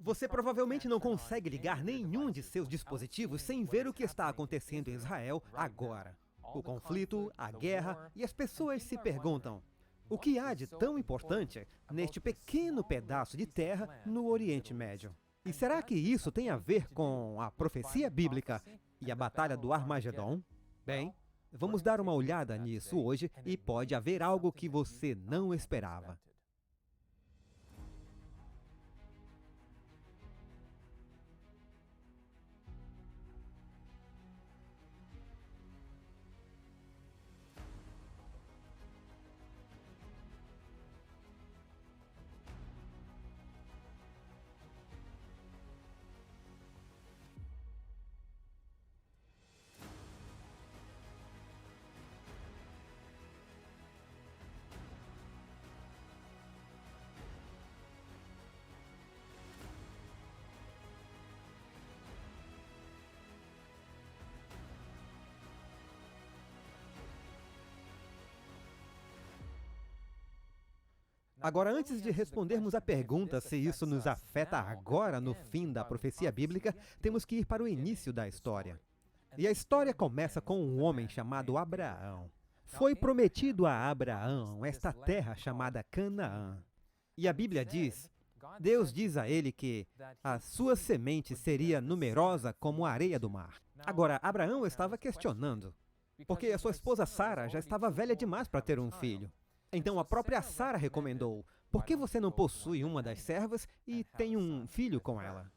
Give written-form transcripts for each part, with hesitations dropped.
Você provavelmente não consegue ligar nenhum de seus dispositivos sem ver o que está acontecendo em Israel agora. O conflito, a guerra, e as pessoas se perguntam: o que há de tão importante neste pequeno pedaço de terra no Oriente Médio? E será que isso tem a ver com a profecia bíblica e a batalha do Armagedon? Bem, vamos dar uma olhada nisso hoje e pode haver algo que você não esperava. Agora, antes de respondermos a pergunta se isso nos afeta agora no fim da profecia bíblica, temos que ir para o início da história. E a história começa com um homem chamado Abraão. Foi prometido a Abraão esta terra chamada Canaã. E a Bíblia diz, Deus diz a ele que a sua semente seria numerosa como a areia do mar. Agora, Abraão estava questionando, porque a sua esposa Sara já estava velha demais para ter um filho. Então a própria Sara recomendou, por que você não possui uma das servas e tem um filho com ela?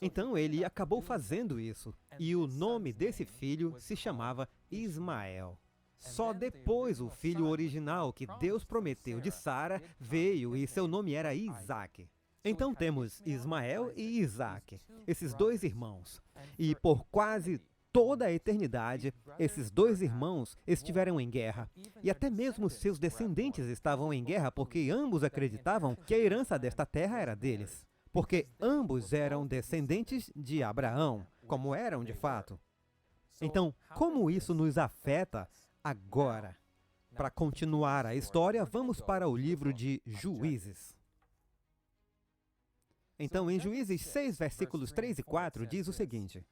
Então ele acabou fazendo isso, e o nome desse filho se chamava Ismael. Só depois o filho original que Deus prometeu de Sara veio e seu nome era Isaque. Então temos Ismael e Isaque, esses dois irmãos, e por quase toda a eternidade, esses dois irmãos estiveram em guerra. E até mesmo seus descendentes estavam em guerra porque ambos acreditavam que a herança desta terra era deles. Porque ambos eram descendentes de Abraão, como eram de fato. Então, como isso nos afeta agora? Para continuar a história, vamos para o livro de Juízes. Então, em Juízes 6, versículos 3 e 4, diz o seguinte: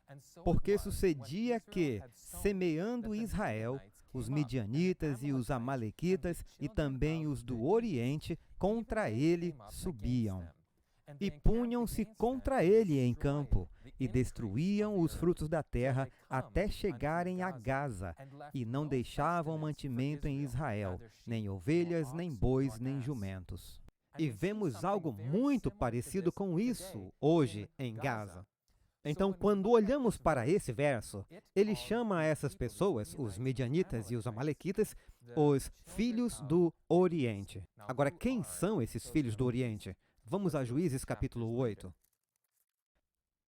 porque sucedia que, semeando Israel, os midianitas e os amalequitas e também os do Oriente contra ele subiam. E punham-se contra ele em campo, e destruíam os frutos da terra até chegarem a Gaza, e não deixavam mantimento em Israel, nem ovelhas, nem bois, nem jumentos. E vemos algo muito parecido com isso hoje em Gaza. Então, quando olhamos para esse verso, ele chama essas pessoas, os midianitas e os amalequitas, os filhos do Oriente. Agora, quem são esses filhos do Oriente? Vamos a Juízes capítulo 8.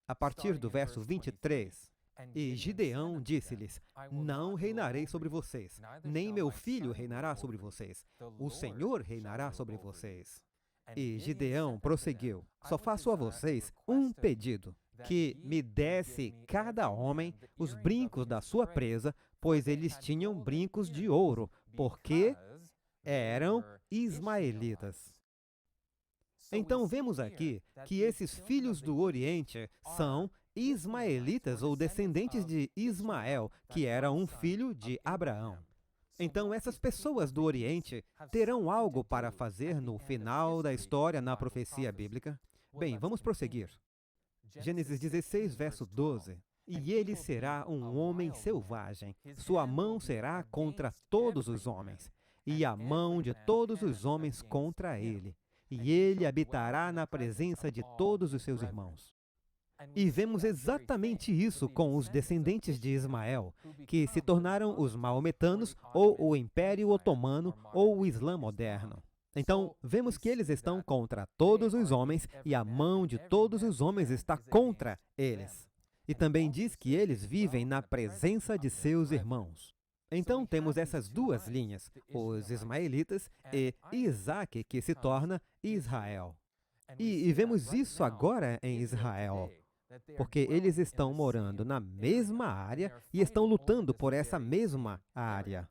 A partir do verso 23. E Gideão disse-lhes, não reinarei sobre vocês, nem meu filho reinará sobre vocês, o Senhor reinará sobre vocês. E Gideão prosseguiu, só faço a vocês um pedido, que me desse cada homem os brincos da sua presa, pois eles tinham brincos de ouro, porque eram ismaelitas. Então vemos aqui que esses filhos do Oriente são ismaelitas ou descendentes de Ismael, que era um filho de Abraão. Então essas pessoas do Oriente terão algo para fazer no final da história na profecia bíblica? Bem, vamos prosseguir. Gênesis 16, verso 12. E ele será um homem selvagem, sua mão será contra todos os homens, e a mão de todos os homens contra ele. E ele habitará na presença de todos os seus irmãos. E vemos exatamente isso com os descendentes de Ismael, que se tornaram os maometanos, ou o Império Otomano, ou o Islã moderno. Então, vemos que eles estão contra todos os homens, e a mão de todos os homens está contra eles. E também diz que eles vivem na presença de seus irmãos. Então, temos essas duas linhas, os ismaelitas e Isaque, que se torna Israel. E vemos isso agora em Israel, porque eles estão morando na mesma área e estão lutando por essa mesma área.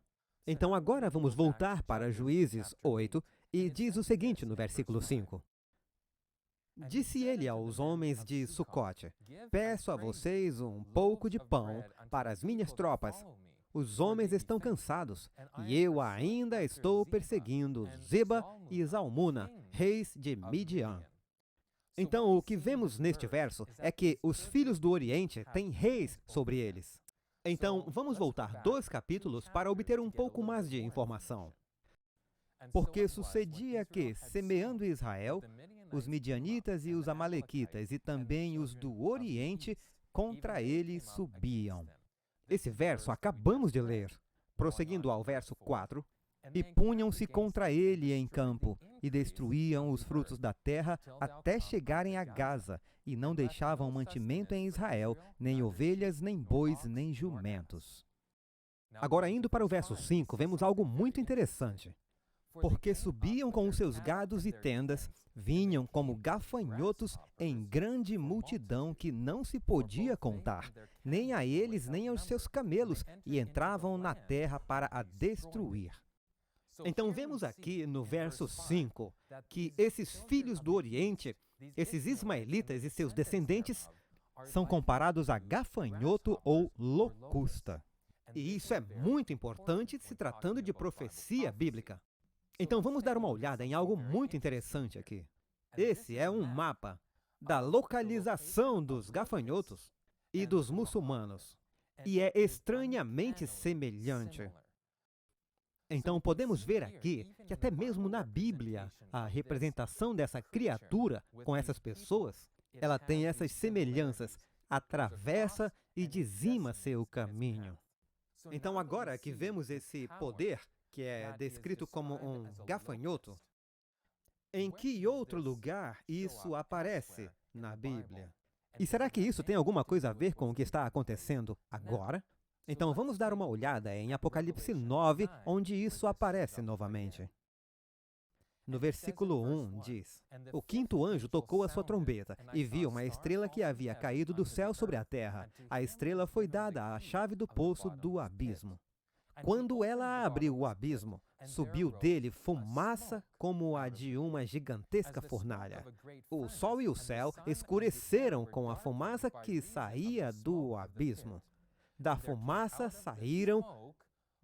Então, agora vamos voltar para Juízes 8 e diz o seguinte no versículo 5. Disse ele aos homens de Sucote: peço a vocês um pouco de pão para as minhas tropas. Os homens estão cansados, e eu ainda estou perseguindo Zeba e Zalmuna, reis de Midian. Então, o que vemos neste verso é que os filhos do Oriente têm reis sobre eles. Então, vamos voltar 2 capítulos para obter um pouco mais de informação. Porque sucedia que, semeando Israel, os midianitas e os amalequitas e também os do Oriente contra ele subiam. Esse verso acabamos de ler. Prosseguindo ao verso 4, e punham-se contra ele em campo, e destruíam os frutos da terra até chegarem a Gaza, e não deixavam mantimento em Israel, nem ovelhas, nem bois, nem jumentos. Agora, indo para o verso 5, vemos algo muito interessante. Porque subiam com os seus gados e tendas, vinham como gafanhotos em grande multidão que não se podia contar, nem a eles nem aos seus camelos, e entravam na terra para a destruir. Então vemos aqui no verso 5 que esses filhos do Oriente, esses ismaelitas e seus descendentes, são comparados a gafanhoto ou locusta. E isso é muito importante se tratando de profecia bíblica. Então vamos dar uma olhada em algo muito interessante aqui. Esse é um mapa da localização dos gafanhotos e dos muçulmanos, e é estranhamente semelhante. Então podemos ver aqui que até mesmo na Bíblia, a representação dessa criatura com essas pessoas, ela tem essas semelhanças, atravessa e dizima seu caminho. Então agora que vemos esse poder, que é descrito como um gafanhoto, em que outro lugar isso aparece na Bíblia? E será que isso tem alguma coisa a ver com o que está acontecendo agora? Então vamos dar uma olhada em Apocalipse 9, onde isso aparece novamente. No versículo 1 diz: o quinto anjo tocou a sua trombeta, e viu uma estrela que havia caído do céu sobre a terra. A estrela foi dada à chave do poço do abismo. Quando ela abriu o abismo, subiu dele fumaça como a de uma gigantesca fornalha. O sol e o céu escureceram com a fumaça que saía do abismo. Da fumaça saíram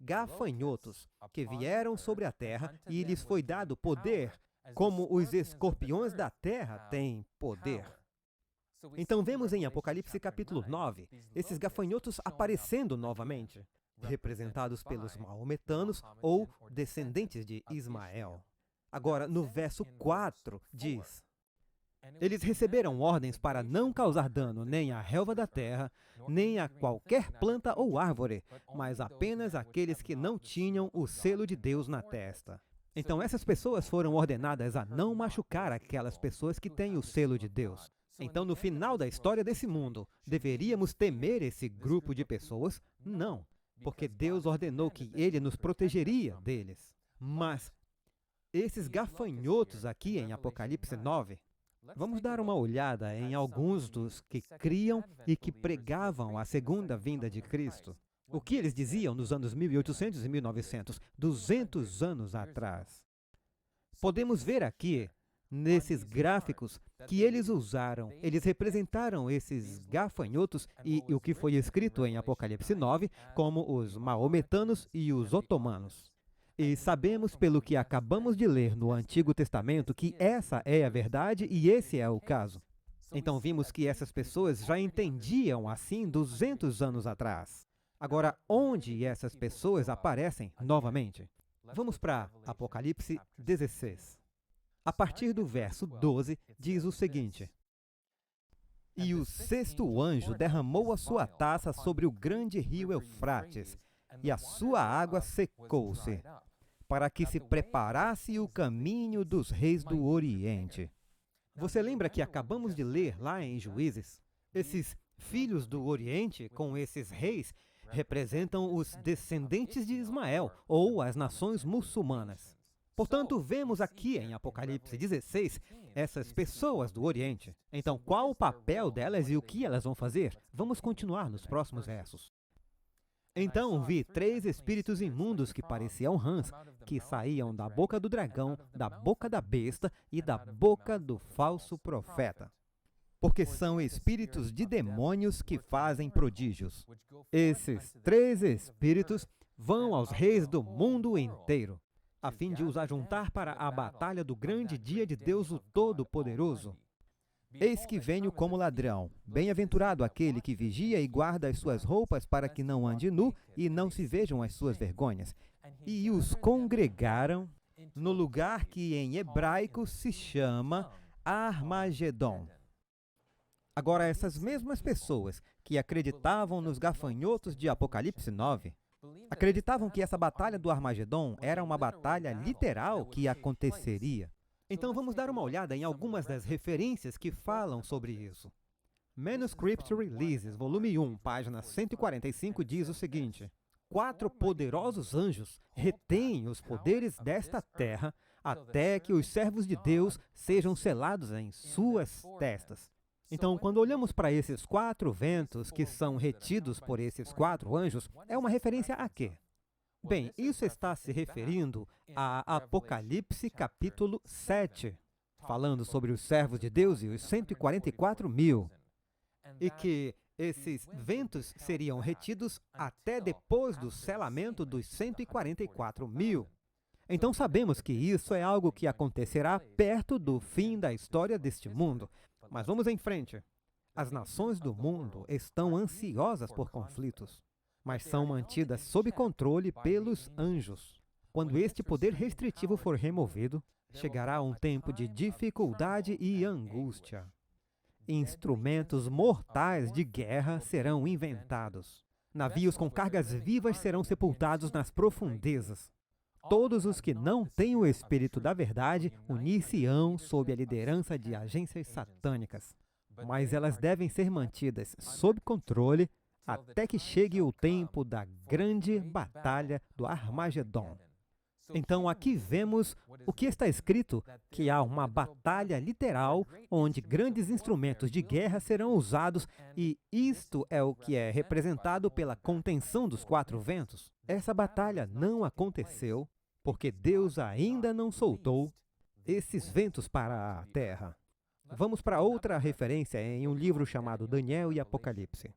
gafanhotos, que vieram sobre a terra, e lhes foi dado poder, como os escorpiões da terra têm poder. Então vemos em Apocalipse capítulo 9, esses gafanhotos aparecendo novamente, representados pelos maometanos ou descendentes de Ismael. Agora, no verso 4, diz: eles receberam ordens para não causar dano nem à relva da terra, nem a qualquer planta ou árvore, mas apenas aqueles que não tinham o selo de Deus na testa. Então, essas pessoas foram ordenadas a não machucar aquelas pessoas que têm o selo de Deus. Então, no final da história desse mundo, deveríamos temer esse grupo de pessoas? Não, porque Deus ordenou que Ele nos protegeria deles. Mas, esses gafanhotos aqui em Apocalipse 9, vamos dar uma olhada em alguns dos que criam e que pregavam a segunda vinda de Cristo. O que eles diziam nos anos 1800 e 1900, 200 anos atrás. Podemos ver aqui, nesses gráficos, que eles usaram, eles representaram esses gafanhotos e o que foi escrito em Apocalipse 9 como os maometanos e os otomanos. E sabemos, pelo que acabamos de ler no Antigo Testamento, que essa é a verdade e esse é o caso. Então vimos que essas pessoas já entendiam assim 200 anos atrás. Agora, onde essas pessoas aparecem novamente? Vamos para Apocalipse 16. A partir do verso 12, diz o seguinte: e o sexto anjo derramou a sua taça sobre o grande rio Eufrates, e a sua água secou-se, para que se preparasse o caminho dos reis do Oriente. Você lembra que acabamos de ler lá em Juízes? Esses filhos do Oriente, com esses reis, representam os descendentes de Ismael, ou as nações muçulmanas. Portanto, vemos aqui em Apocalipse 16, essas pessoas do Oriente. Então, qual o papel delas e o que elas vão fazer? Vamos continuar nos próximos versos. Então vi 3 espíritos imundos que pareciam rãs, que saíam da boca do dragão, da boca da besta e da boca do falso profeta. Porque são espíritos de demônios que fazem prodígios. Esses 3 espíritos vão aos reis do mundo inteiro, a fim de os ajuntar para a batalha do grande dia de Deus o Todo-Poderoso. Eis que venho como ladrão. Bem-aventurado aquele que vigia e guarda as suas roupas para que não ande nu e não se vejam as suas vergonhas. E os congregaram no lugar que em hebraico se chama Armagedon. Agora, essas mesmas pessoas que acreditavam nos gafanhotos de Apocalipse 9, acreditavam que essa batalha do Armagedon era uma batalha literal que aconteceria. Então vamos dar uma olhada em algumas das referências que falam sobre isso. Manuscript Releases, volume 1, página 145, diz o seguinte: 4 poderosos anjos retêm os poderes desta terra até que os servos de Deus sejam selados em suas testas. Então, quando olhamos para esses 4 ventos que são retidos por esses 4 anjos, é uma referência a quê? Bem, isso está se referindo a Apocalipse capítulo 7, falando sobre os servos de Deus e os 144 mil, e que esses ventos seriam retidos até depois do selamento dos 144 mil. Então sabemos que isso é algo que acontecerá perto do fim da história deste mundo. Mas vamos em frente. As nações do mundo estão ansiosas por conflitos, mas são mantidas sob controle pelos anjos. Quando este poder restritivo for removido, chegará um tempo de dificuldade e angústia. Instrumentos mortais de guerra serão inventados. Navios com cargas vivas serão sepultados nas profundezas. Todos os que não têm o Espírito da Verdade unir-se-ão sob a liderança de agências satânicas. Mas elas devem ser mantidas sob controle até que chegue o tempo da grande batalha do Armagedon. Então aqui vemos o que está escrito, que há uma batalha literal onde grandes instrumentos de guerra serão usados, e isto é o que é representado pela contenção dos 4 ventos. Essa batalha não aconteceu porque Deus ainda não soltou esses ventos para a terra. Vamos para outra referência em um livro chamado Daniel e Apocalipse.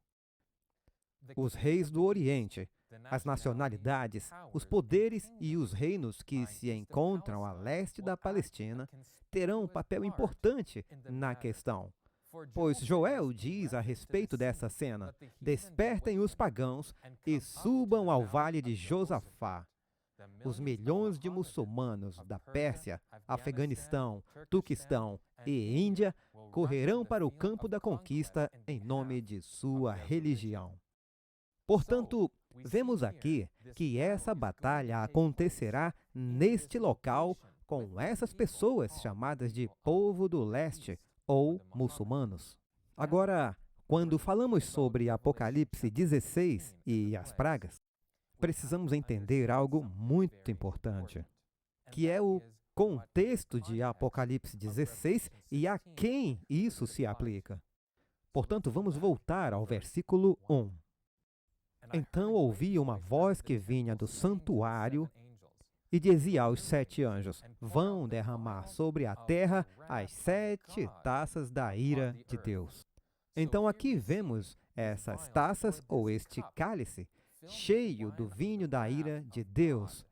Os reis do Oriente, as nacionalidades, os poderes e os reinos que se encontram a leste da Palestina terão um papel importante na questão. Pois Joel diz a respeito dessa cena: despertem os pagãos e subam ao vale de Josafá. Os milhões de muçulmanos da Pérsia, Afeganistão, Turquistão e Índia correrão para o campo da conquista em nome de sua religião. Portanto, vemos aqui que essa batalha acontecerá neste local com essas pessoas chamadas de povo do leste ou muçulmanos. Agora, quando falamos sobre Apocalipse 16 e as pragas, precisamos entender algo muito importante, que é o contexto de Apocalipse 16 e a quem isso se aplica. Portanto, vamos voltar ao versículo 1. Então ouvi uma voz que vinha do santuário e dizia aos 7 anjos: vão derramar sobre a terra as 7 taças da ira de Deus. Então aqui vemos essas taças, ou este cálice, cheio do vinho da ira de Deus,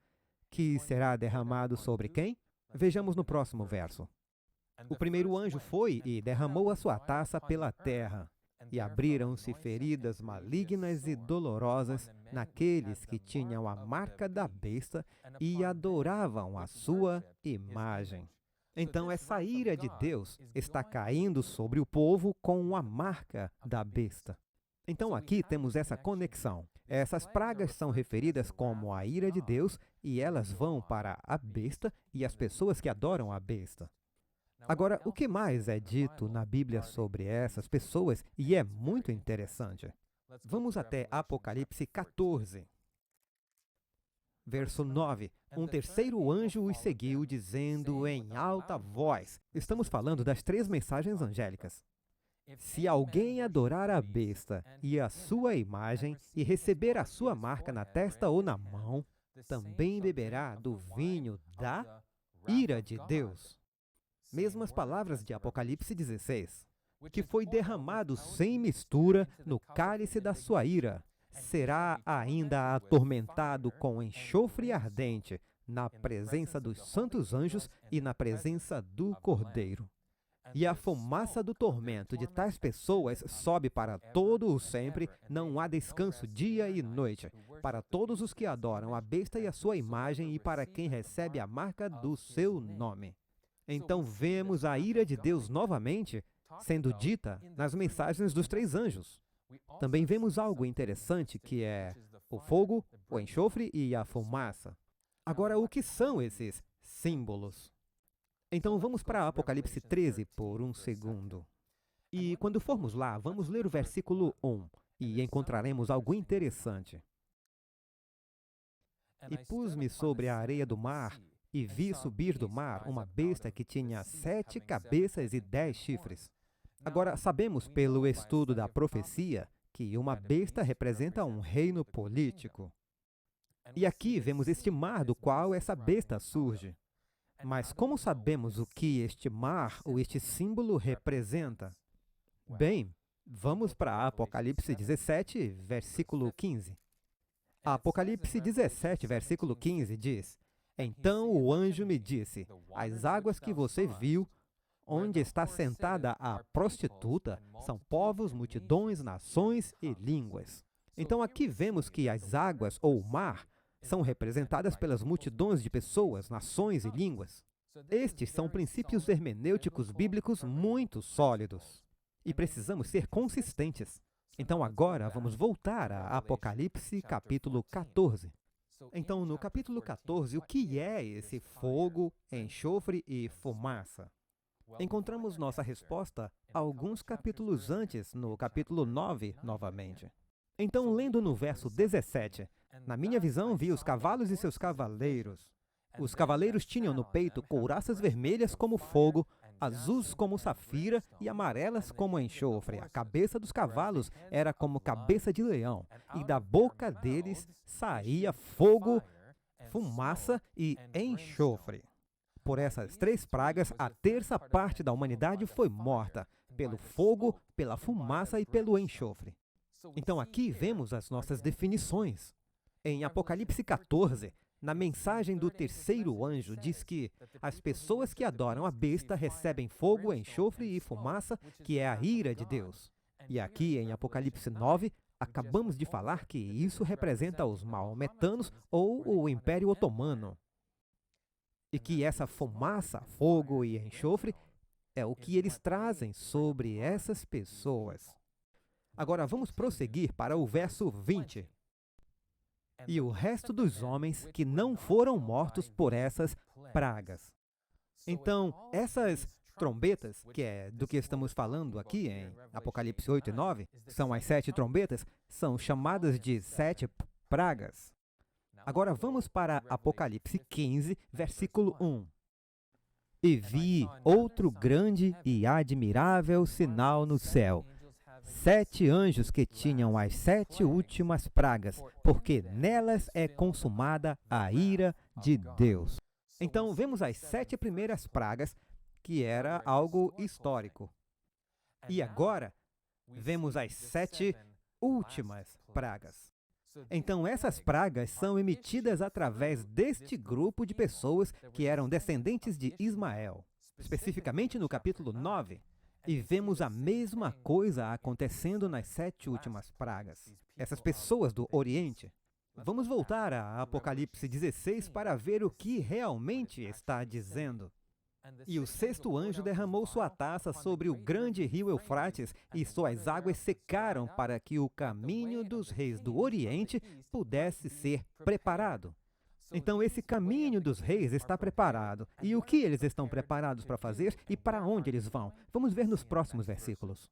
que será derramado sobre quem? Vejamos no próximo verso. O primeiro anjo foi e derramou a sua taça pela terra, e abriram-se feridas malignas e dolorosas naqueles que tinham a marca da besta e adoravam a sua imagem. Então essa ira de Deus está caindo sobre o povo com a marca da besta. Então aqui temos essa conexão. Essas pragas são referidas como a ira de Deus e elas vão para a besta e as pessoas que adoram a besta. Agora, o que mais é dito na Bíblia sobre essas pessoas? E é muito interessante. Vamos até Apocalipse 14. Verso 9. Um terceiro anjo os seguiu, dizendo em alta voz. Estamos falando das 3 mensagens angélicas. Se alguém adorar a besta e a sua imagem e receber a sua marca na testa ou na mão, também beberá do vinho da ira de Deus. Mesmas palavras de Apocalipse 16, que foi derramado sem mistura no cálice da sua ira. Será ainda atormentado com enxofre ardente, na presença dos santos anjos e na presença do Cordeiro. E a fumaça do tormento de tais pessoas sobe para todo o sempre, não há descanso dia e noite, para todos os que adoram a besta e a sua imagem e para quem recebe a marca do seu nome. Então vemos a ira de Deus novamente sendo dita nas mensagens dos 3 anjos. Também vemos algo interessante que é o fogo, o enxofre e a fumaça. Agora, o que são esses símbolos? Então vamos para Apocalipse 13 por um segundo. E quando formos lá, vamos ler o versículo 1 e encontraremos algo interessante. E pus-me sobre a areia do mar e vi subir do mar uma besta que tinha 7 cabeças e 10 chifres. Agora, sabemos pelo estudo da profecia que uma besta representa um reino político. E aqui vemos este mar do qual essa besta surge. Mas como sabemos o que este mar ou este símbolo representa? Bem, vamos para Apocalipse 17, versículo 15. Apocalipse 17, versículo 15 diz: Então o anjo me disse, as águas que você viu, onde está sentada a prostituta, são povos, multidões, nações e línguas. Então aqui vemos que as águas ou o mar são representadas pelas multidões de pessoas, nações e línguas. Estes são princípios hermenêuticos bíblicos muito sólidos. E precisamos ser consistentes. Então agora vamos voltar a Apocalipse capítulo 14. Então no capítulo 14, o que é esse fogo, enxofre e fumaça? Encontramos nossa resposta alguns capítulos antes, no capítulo 9, novamente. Então, lendo no verso 17, na minha visão vi os cavalos e seus cavaleiros. Os cavaleiros tinham no peito couraças vermelhas como fogo, azuis como safira e amarelas como enxofre. A cabeça dos cavalos era como cabeça de leão, e da boca deles saía fogo, fumaça e enxofre. Por essas 3 pragas, a terça parte da humanidade foi morta, pelo fogo, pela fumaça e pelo enxofre. Então aqui vemos as nossas definições. Em Apocalipse 14, na mensagem do 3º anjo, diz que as pessoas que adoram a besta recebem fogo, enxofre e fumaça, que é a ira de Deus. E aqui em Apocalipse 9, acabamos de falar que isso representa os maometanos ou o Império Otomano. E que essa fumaça, fogo e enxofre é o que eles trazem sobre essas pessoas. Agora vamos prosseguir para o verso 20. E o resto dos homens que não foram mortos por essas pragas. Então, essas trombetas, que é do que estamos falando aqui em Apocalipse 8 e 9, são as 7 trombetas, são chamadas de 7 pragas. Agora vamos para Apocalipse 15, versículo 1. E vi outro grande e admirável sinal no céu. 7 anjos que tinham as 7 últimas pragas, porque nelas é consumada a ira de Deus. Então, vemos as 7 primeiras pragas, que era algo histórico. E agora, vemos as 7 últimas pragas. Então, essas pragas são emitidas através deste grupo de pessoas que eram descendentes de Ismael, especificamente no capítulo 9. E vemos a mesma coisa acontecendo nas 7 últimas pragas. Essas pessoas do Oriente. Vamos voltar a Apocalipse 16 para ver o que realmente está dizendo. E o 6º anjo derramou sua taça sobre o grande rio Eufrates, e suas águas secaram para que o caminho dos reis do Oriente pudesse ser preparado. Então, esse caminho dos reis está preparado. E o que eles estão preparados para fazer e para onde eles vão? Vamos ver nos próximos versículos.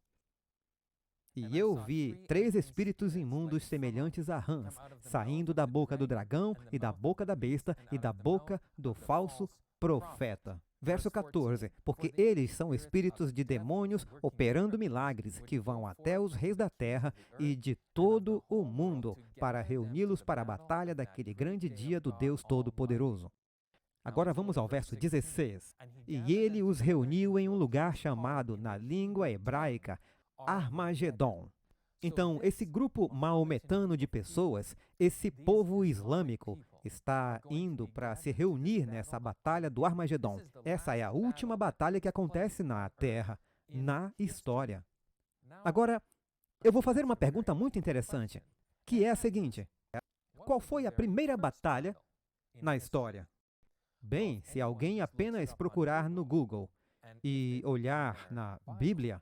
E eu vi 3 espíritos imundos semelhantes a rãs, saindo da boca do dragão, e da boca da besta, e da boca do falso profeta. Verso 14, porque eles são espíritos de demônios operando milagres que vão até os reis da terra e de todo o mundo para reuni-los para a batalha daquele grande dia do Deus Todo-Poderoso. Agora vamos ao verso 16. E ele os reuniu em um lugar chamado, na língua hebraica, Armagedon. Então, esse grupo maometano de pessoas, esse povo islâmico, está indo para se reunir nessa batalha do Armagedon. Essa é a última batalha que acontece na Terra, na história. Agora, eu vou fazer uma pergunta muito interessante, que é a seguinte: qual foi a primeira batalha na história? Bem, se alguém apenas procurar no Google e olhar na Bíblia,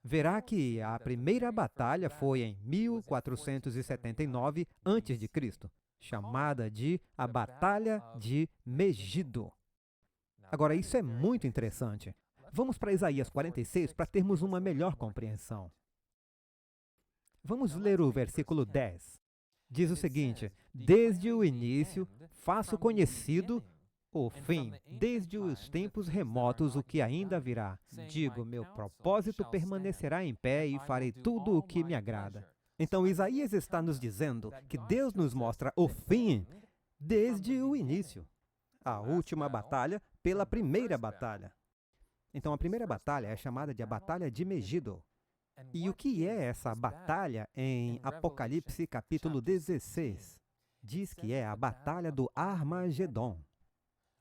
verá que a primeira batalha foi em 1479 a.C., chamada de a Batalha de Megido. Agora, isso é muito interessante. Vamos para Isaías 46 para termos uma melhor compreensão. Vamos ler o versículo 10. Diz o seguinte: desde o início faço conhecido o fim, desde os tempos remotos o que ainda virá. Digo, meu propósito permanecerá em pé e farei tudo o que me agrada. Então, Isaías está nos dizendo que Deus nos mostra o fim desde o início. A última batalha pela primeira batalha. Então, a primeira batalha é chamada de a Batalha de Megido. E o que é essa batalha em Apocalipse capítulo 16? Diz que é a Batalha do Armagedon.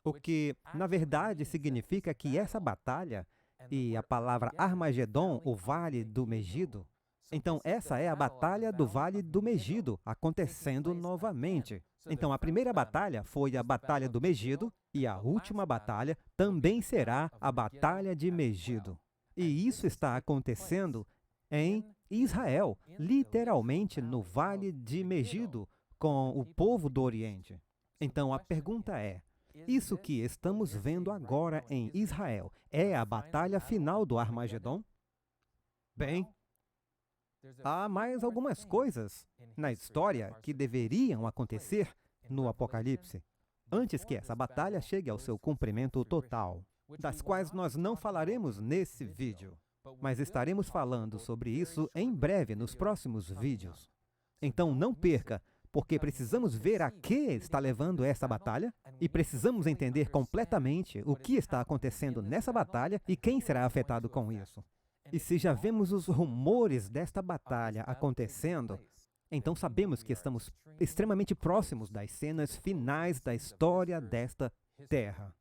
O que, na verdade, significa que essa batalha, e a palavra Armagedon, o Vale do Megido, então essa é a Batalha do Vale do Megido, acontecendo novamente. Então a primeira batalha foi a Batalha do Megido, e a última batalha também será a Batalha de Megido. E isso está acontecendo em Israel, literalmente no Vale de Megido, com o povo do Oriente. Então a pergunta é: isso que estamos vendo agora em Israel é a batalha final do Armagedon? Bem, há mais algumas coisas na história que deveriam acontecer no Apocalipse, antes que essa batalha chegue ao seu cumprimento total, das quais nós não falaremos nesse vídeo, mas estaremos falando sobre isso em breve nos próximos vídeos. Então não perca, porque precisamos ver a que está levando essa batalha e precisamos entender completamente o que está acontecendo nessa batalha e quem será afetado com isso. E se já vemos os rumores desta batalha acontecendo, então sabemos que estamos extremamente próximos das cenas finais da história desta Terra.